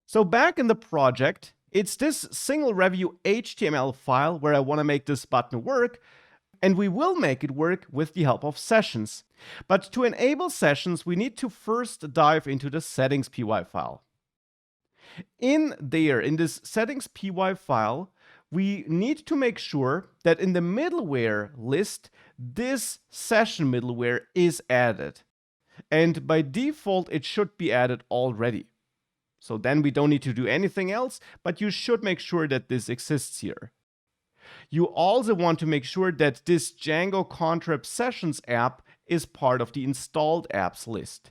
So back in the project, it's this single review HTML file where I want to make this button work, and we will make it work with the help of sessions. But to enable sessions, we need to first dive into the settings.py file. In this settings.py file, we need to make sure that in the middleware list, this session middleware is added. And by default, it should be added already. So then we don't need to do anything else, but you should make sure that this exists here. You also want to make sure that this Django-contrib-sessions app is part of the installed apps list.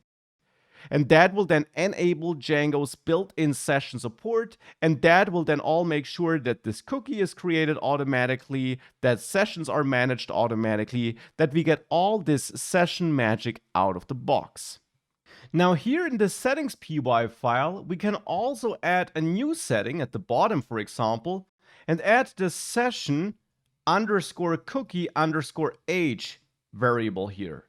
And that will then enable Django's built-in session support, and that will then all make sure that this cookie is created automatically, that sessions are managed automatically, that we get all this session magic out of the box. Now here in the settings.py file, we can also add a new setting at the bottom, for example, and add the session underscore cookie underscore age variable here.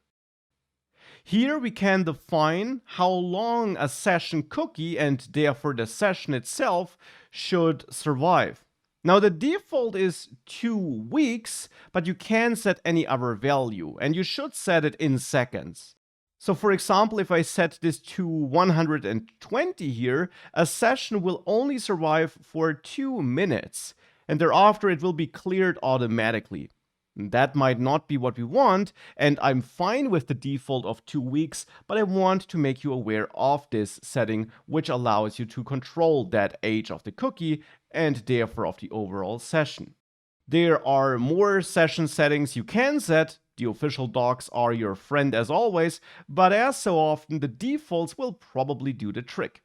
Here we can define how long a session cookie and therefore the session itself should survive. Now the default is 2 weeks, but you can set any other value, and you should set it in seconds. So for example, if I set this to 120 here, a session will only survive for 2 minutes, and thereafter it will be cleared automatically. That might not be what we want, and I'm fine with the default of 2 weeks, but I want to make you aware of this setting, which allows you to control that age of the cookie and therefore of the overall session. There are more session settings you can set. The official docs are your friend as always, but as so often, the defaults will probably do the trick.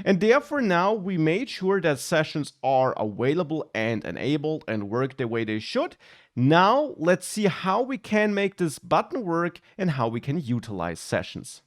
And therefore now we made sure that sessions are available and enabled and work the way they should. Now let's see how we can make this button work and how we can utilize sessions.